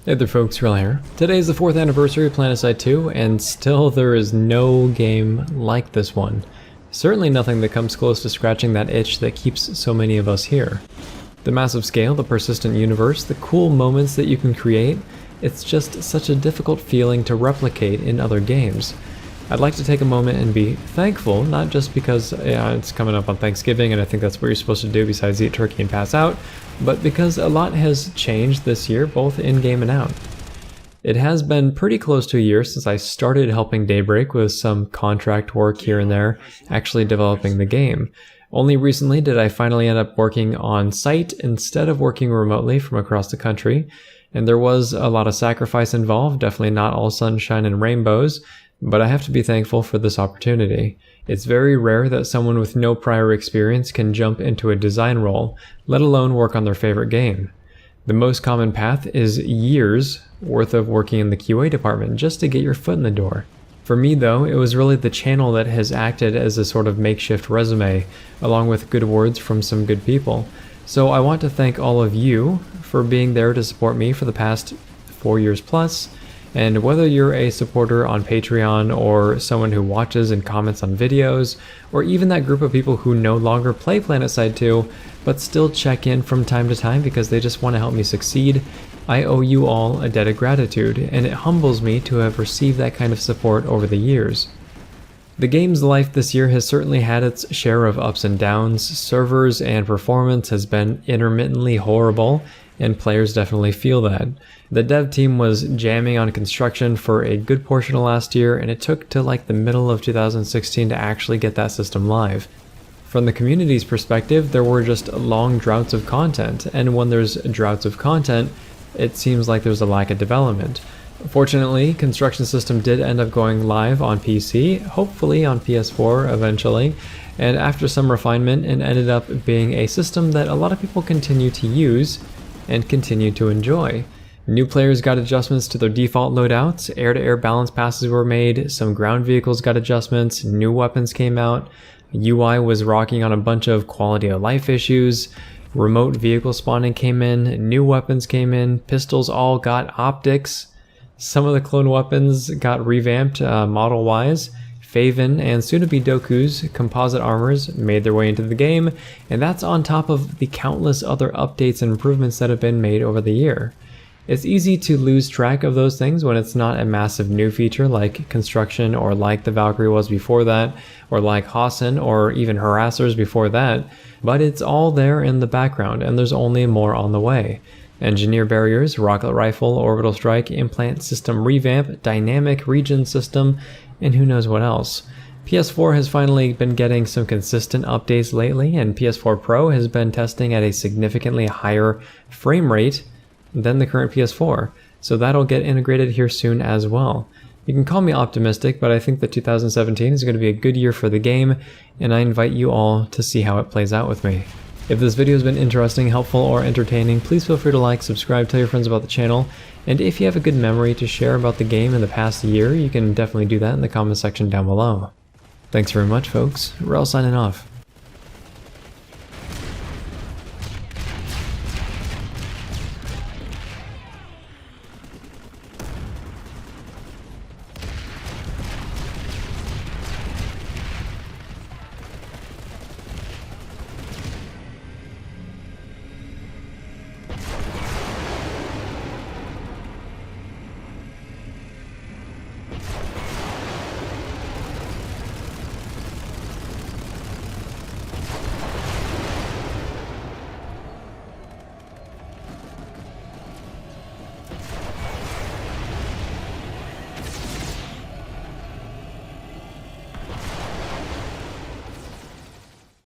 Hey there folks, Wrel here. Today is the 4th anniversary of PlanetSide 2, and still there is no game like this one. Certainly nothing that comes close to scratching that itch that keeps so many of us here. The massive scale, the persistent universe, the cool moments that you can create, it's just such a difficult feeling to replicate in other games. I'd like to take a moment and be thankful, not just because it's coming up on Thanksgiving and I think that's what you're supposed to do besides eat turkey and pass out, but because a lot has changed this year, both in-game and out. It has been pretty close to a year since I started helping Daybreak with some contract work here and there, actually developing the game. Only recently did I finally end up working on site instead of working remotely from across the country, and there was a lot of sacrifice involved, definitely not all sunshine and rainbows, but I have to be thankful for this opportunity. It's very rare that someone with no prior experience can jump into a design role, let alone work on their favorite game. The most common path is years worth of working in the QA department just to get your foot in the door. For me though, it was really the channel that has acted as a sort of makeshift resume, along with good words from some good people. So I want to thank all of you for being there to support me for the past 4 years plus. And whether you're a supporter on Patreon or someone who watches and comments on videos, or even that group of people who no longer play PlanetSide 2, but still check in from time to time because they just want to help me succeed, I owe you all a debt of gratitude, and it humbles me to have received that kind of support over the years. The game's life this year has certainly had its share of ups and downs. Servers and performance has been intermittently horrible, and players definitely feel that. The dev team was jamming on construction for a good portion of last year, and it took till like the middle of 2016 to actually get that system live. From the community's perspective, there were just long droughts of content, and when there's droughts of content, it seems like there's a lack of development. Fortunately, construction system did end up going live on PC, hopefully on PS4 eventually, and after some refinement, it ended up being a system that a lot of people continue to use and continue to enjoy. New players got adjustments to their default loadouts, air-to-air balance passes were made, some ground vehicles got adjustments, new weapons came out, UI was rocking on a bunch of quality of life issues, remote vehicle spawning came in, new weapons came in, pistols all got optics, some of the clone weapons got revamped model-wise, Faven and soon-to-be Doku's composite armors made their way into the game, and that's on top of the countless other updates and improvements that have been made over the year. It's easy to lose track of those things when it's not a massive new feature like construction or like the Valkyrie was before that, or like Hassan or even harassers before that, but it's all there in the background and there's only more on the way. Engineer barriers, rocket rifle, orbital strike, implant system revamp, dynamic region system, and who knows what else. PS4 has finally been getting some consistent updates lately, and PS4 Pro has been testing at a significantly higher frame rate than the current PS4, so that'll get integrated here soon as well. You can call me optimistic, but I think that 2017 is going to be a good year for the game, and I invite you all to see how it plays out with me. If this video has been interesting, helpful, or entertaining, please feel free to like, subscribe, tell your friends about the channel, and if you have a good memory to share about the game in the past year, you can definitely do that in the comment section down below. Thanks very much, folks. Wrel signing off.